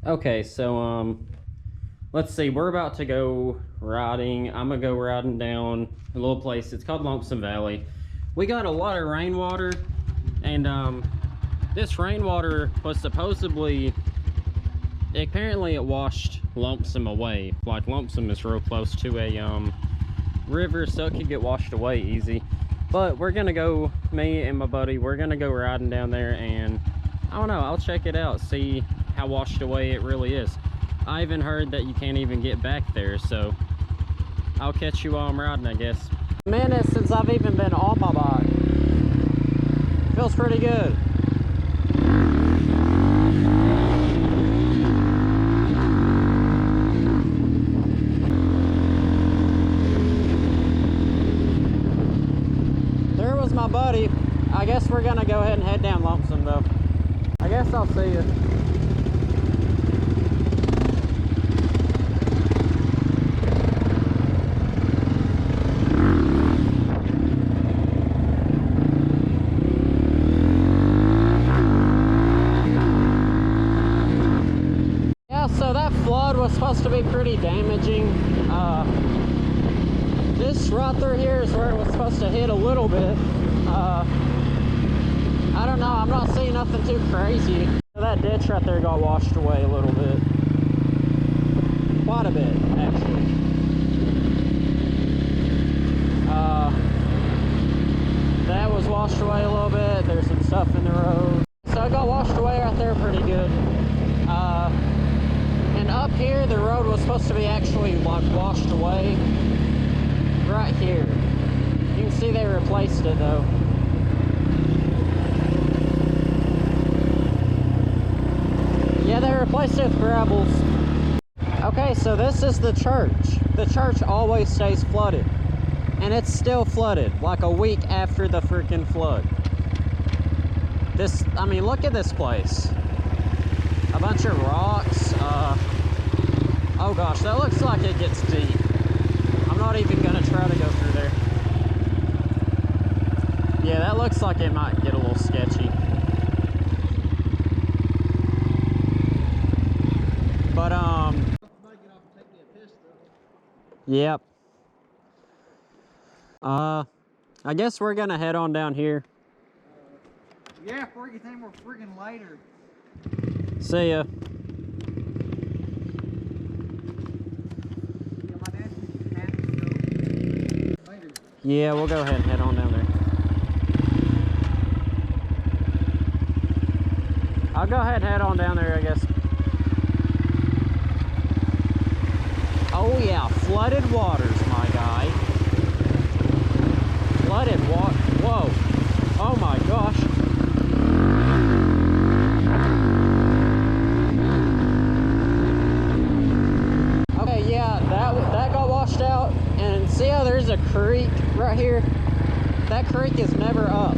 Okay, so let's see. We're about to go riding. I'm gonna go riding down a little place. It's called Lonesome Valley. We got a lot of rainwater, and this rainwater was supposedly, apparently it washed Lonesome away. Like Lonesome is real close to a river, so it could get washed away easy. But we're gonna go, me and my buddy, we're gonna go riding down there, and I don't know, I'll check it out, see how washed away it really is. I even heard that you can't even get back there, so I'll catch you while I'm riding, I guess. Minutes since I've even been on my bike. Feels pretty good. There was my buddy. I guess we're gonna go ahead and head down Lonesome though. I guess I'll see you. So that flood was supposed to be pretty damaging. This right through here is where it was supposed to hit a little bit. I don't know, I'm not seeing nothing too crazy. That ditch right there got washed away a little bit. Quite a bit, actually. That was washed away a little bit. There's some stuff in the road. So it got washed away right there pretty good. And up here, the road was supposed to be actually like washed away. Right here. You can see they replaced it though. Yeah, they replaced it with gravels. Okay, so this is the church. The church always stays flooded. And it's still flooded, like a week after the freaking flood. This, I mean, look at this place. A bunch of rocks. Oh gosh, that looks like it gets deep. I'm not even gonna try to go through there. Yeah, that looks like it might get a little sketchy. But yep. I guess we're gonna head on down here. Yeah, before you think we're friggin' later. See ya. Yeah, we'll go ahead and head on down there. I'll go ahead and head on down there, I guess. Oh yeah, flooded waters, my guy. Flooded water. Whoa. Oh my gosh. Okay, yeah, that got washed out. And see how there's a creek right here? That creek is never up.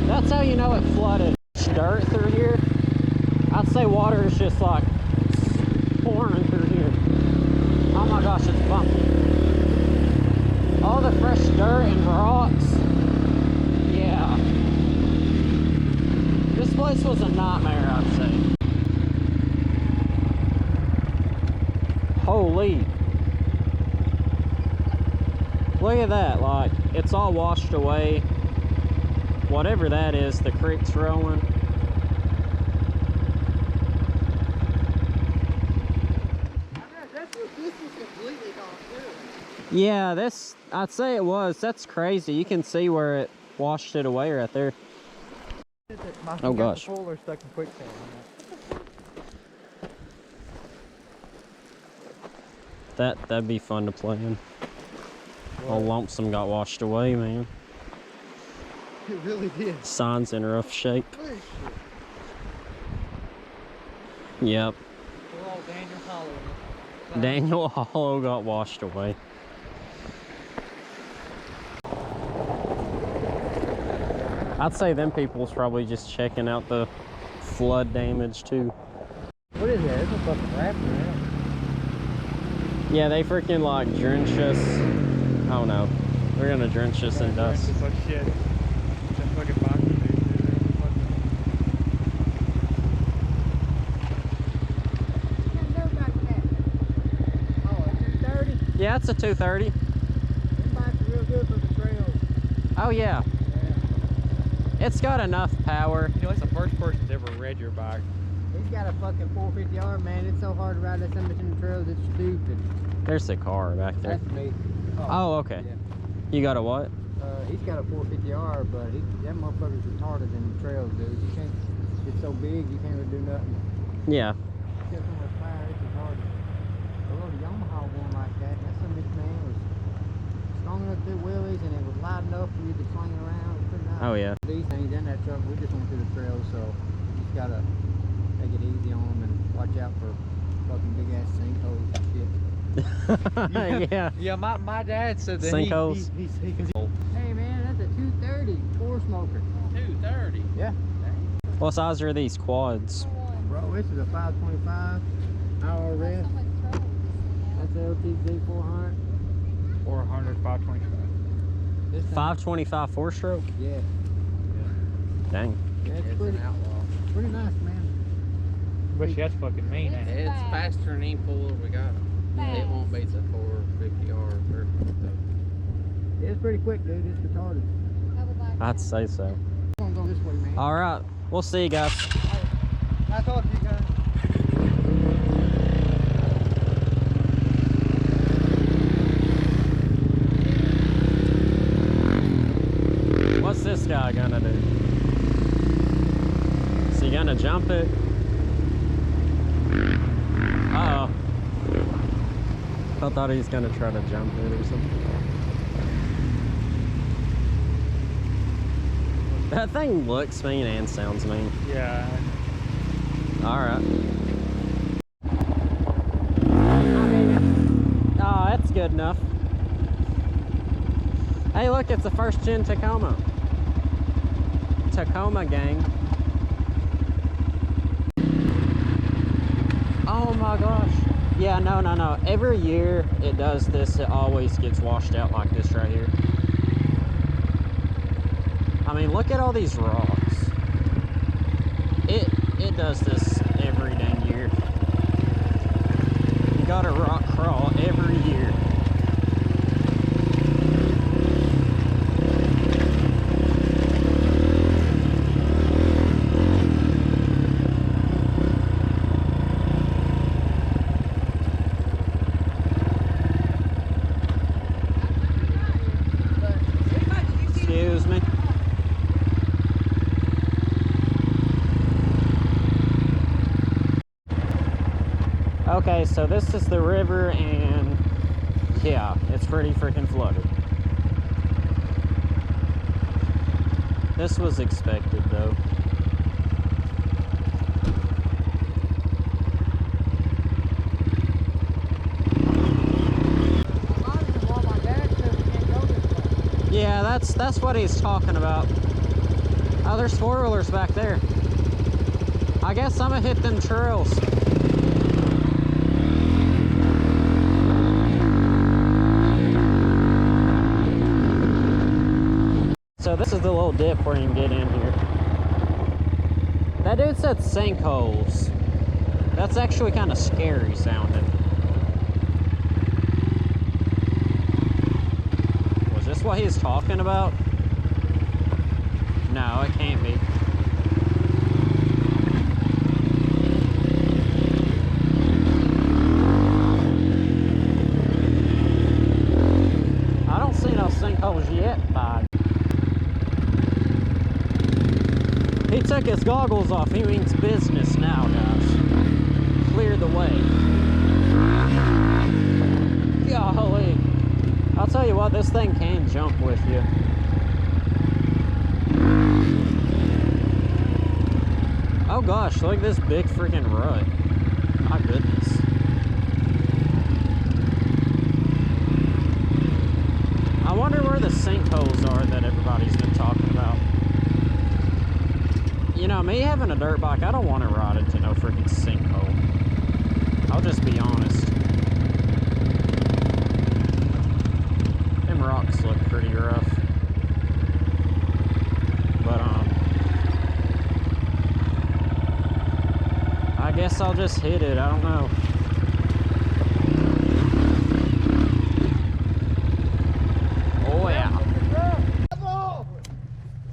That's how you know it flooded. Dirt through here. I'd say water is just like pouring through here. Oh my gosh, it's bumpy. All the fresh dirt and rocks. Yeah. This place was a nightmare, I'd say. Holy. Look at that, like, it's all washed away. Whatever that is, the creek's rolling. This was completely gone through. Yeah, this, I'd say it was. That's crazy. You can see where it washed it away right there. Oh gosh. The polar stuck in quicksand. That'd be fun to play in. Old Lonesome got washed away, man. It really did. Sign's in rough shape. Yep. Poor old Daniel Hollow. Daniel Hollow got washed away. I'd say them people's probably just checking out the flood damage too. What is that? It's a fucking raptor, man. Yeah, they freaking like drench us. Oh no. They're gonna drench us in dust. Like shit. That fucking box. Yeah, it's a 230. Them bikes are real good for the trails. Oh yeah. Yeah. It's got enough power. You know, it's the first person that's ever read your bike. He's got a fucking 450R, man. It's so hard to ride that much in the trails, it's stupid. There's the car back there. That's me. Oh, okay. Yeah. You got a what? He's got a 450R, but that motherfucker's retarded in the trails, dude. You can't, it's so big, you can't really do nothing. Yeah. It's got so much power, it's retarded. A little Yamaha one like that, that son of a bitch, man, was strong enough to do wheelies, and it was light enough for you to swing it around. It was pretty nice. Oh yeah. These things in that truck, we just went through the trails, so you just gotta take it easy on them and watch out for fucking big ass sinkholes and shit. Yeah. Yeah, my dad said that Sinkholes. he's Hey man, that's a 230 four smoker. 230. Yeah. What size are these quads? Bro, this is a 525 hour rest. That's a LTZ 400. 400, 525. This thing- 525 4-stroke? Yeah. Dang. Yeah, it's It's pretty, an outlaw. pretty nice, man. But that's fucking mean. ain't it? It's faster than any puller we got. It won't beat the 450 or 30. It's pretty quick, dude. It's retarded. I'd say so. I'm gonna go this way, man. All right. We'll see you guys. I talk to you guys. What's this guy gonna do? Is he gonna jump it? Uh-oh. I thought he was gonna try to jump it or something. That thing looks mean and sounds mean. Yeah. Alright. Oh, that's good enough. Hey, look, it's a first gen Tacoma. Tacoma gang. Oh my gosh. Yeah, no. Every year it does this, it always gets washed out like this right here. I mean, look at all these rocks. It does this every dang year. You gotta rock crawl every year. Excuse me. Okay, so this is the river, and yeah, it's pretty freaking flooded. This was expected, though. Yeah, that's what he's talking about. Oh, there's four-wheelers back there. I guess I'm gonna hit them trails. So this is the little dip where you can get in here. That dude said sinkholes. That's actually kind of scary sounding. Was this what he's talking about? No, it can't be. I don't see no sinkholes yet, bud. He took his goggles off. He means business now, guys. Clear the way. Golly. I'll tell you what, this thing can jump with you. Oh gosh, look at this big freaking rut. My goodness. I wonder where the sinkholes are that everybody's been talking about. You know, me having a dirt bike, I don't want to ride into no freaking sinkhole. I'll just be honest. Them rocks look pretty rough. But, I guess I'll just hit it. I don't know.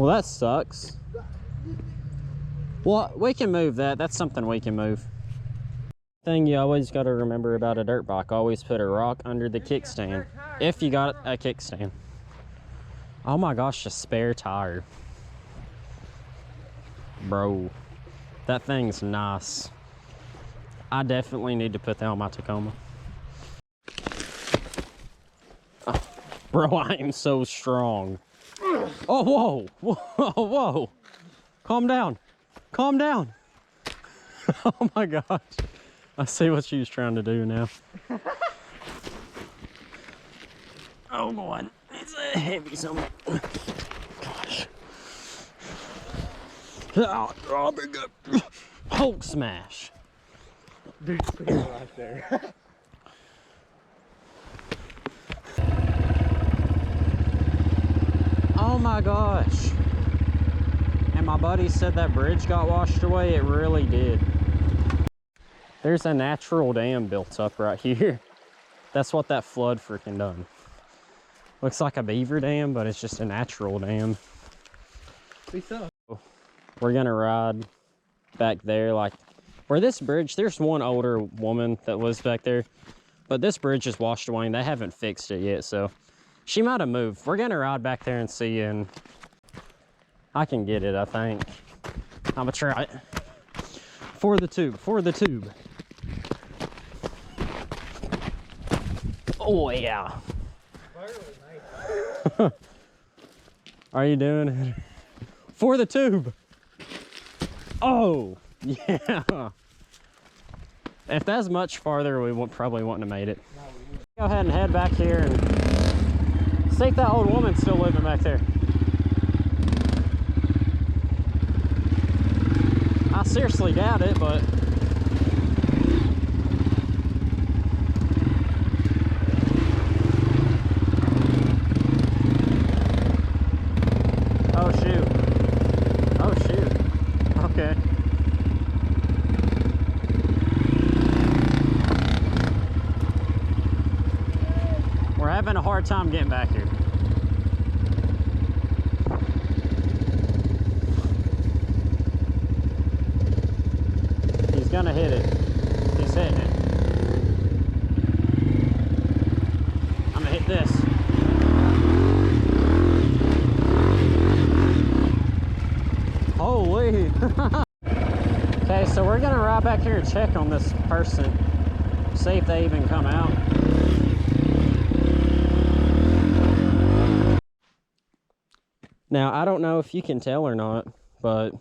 Well, that sucks. Well, we can move that. That's something we can move. Thing you always got to remember about a dirt bike, always put a rock under the kickstand. If you got a kickstand. Oh my gosh, a spare tire. Bro, that thing's nice. I definitely need to put that on my Tacoma. Bro, I am so strong. Oh, whoa, whoa, whoa. Calm down. Calm down. Oh my gosh. I see what she was trying to do now. Oh boy, it's a heavy something. Gosh. Oh, big up. Hulk smash. Dude, right there. Oh my gosh. And my buddy said that bridge got washed away. It really did. There's a natural dam built up right here. That's what that flood freaking done. Looks like a beaver dam, but it's just a natural dam. We're gonna ride back there, like where this bridge, there's one older woman that lives back there, but this bridge is washed away and they haven't fixed it yet, so she might have moved. We're gonna ride back there and see, and I can get it, I think. I'm gonna try it. For the tube, for the tube. Oh yeah. Are you doing it? For the tube. Oh, yeah. If that's much farther, we probably wouldn't have made it. Go ahead and head back here and see if that old woman's still living back there. I seriously doubt it, but oh shoot. Oh shoot. Okay. We're having a hard time getting back here. He's gonna hit it. He's hitting it. I'm gonna hit this. Holy. Okay, so we're gonna ride back here and check on this person. See if they even come out. Now, I don't know if you can tell or not, but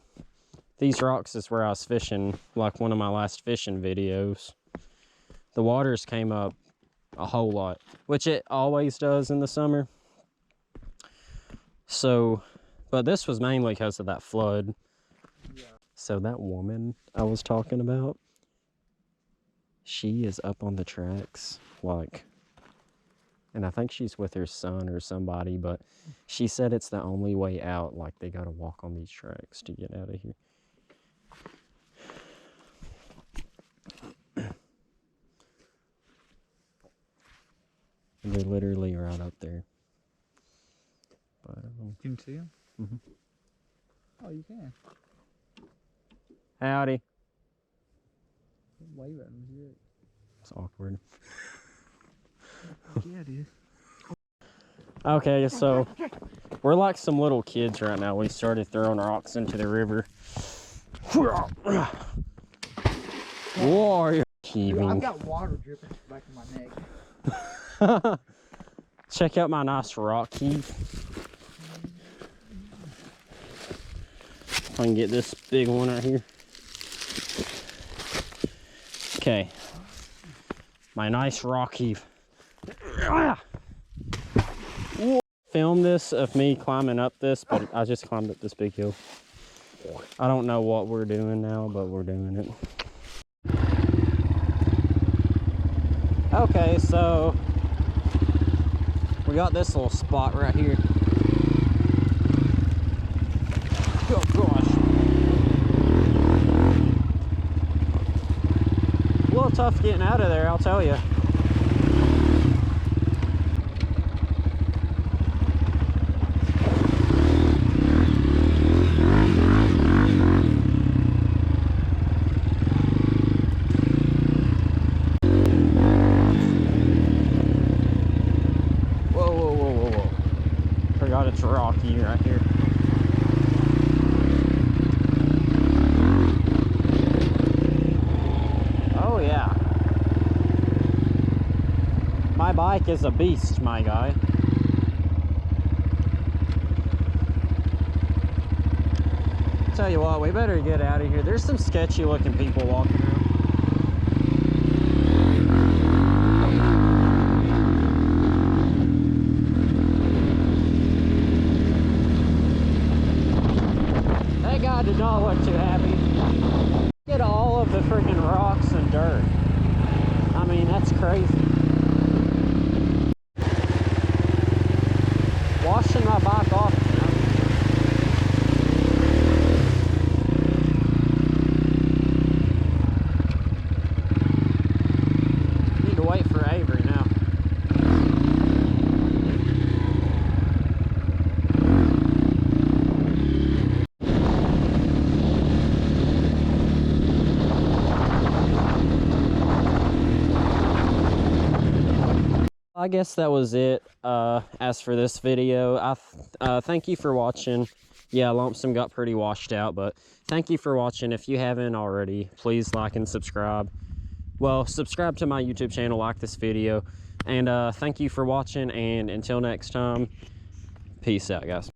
these rocks is where I was fishing, like one of my last fishing videos. The waters came up a whole lot, which it always does in the summer. So, but this was mainly because of that flood. Yeah. So that woman I was talking about, she is up on the tracks, like, and I think she's with her son or somebody, but she said it's the only way out, like they gotta walk on these tracks to get out of here. And they're literally right up there. But, Can you see him? Mm-hmm. Oh, you can. Howdy. Wave at him. It's awkward. Yeah, dude. Okay, so we're like some little kids right now. We started throwing rocks into the river. Whoa, heaving. I've got water dripping back in my neck. Check out my nice rock heave. I can get this big one right here. Okay. My nice rock heave. Film this of me climbing up this, but I just climbed up this big hill. I don't know what we're doing now, but we're doing it. Okay, so we got this little spot right here. Oh gosh. A little tough getting out of there, I'll tell you. view right here. Oh yeah. My bike is a beast, my guy. Tell you what, we better get out of here. There's some sketchy looking people walking around. That guy did not look too happy. Look at all of the freaking rocks and dirt. I mean, that's crazy. Washing my bike off. Need to wait for Avery now. I guess that was it as for this video. Thank you for watching. Yeah, Lonesome got pretty washed out, but thank you for watching. If you haven't already, please like and subscribe. Well, subscribe to my YouTube channel, like this video, and thank you for watching, and until next time, peace out, guys.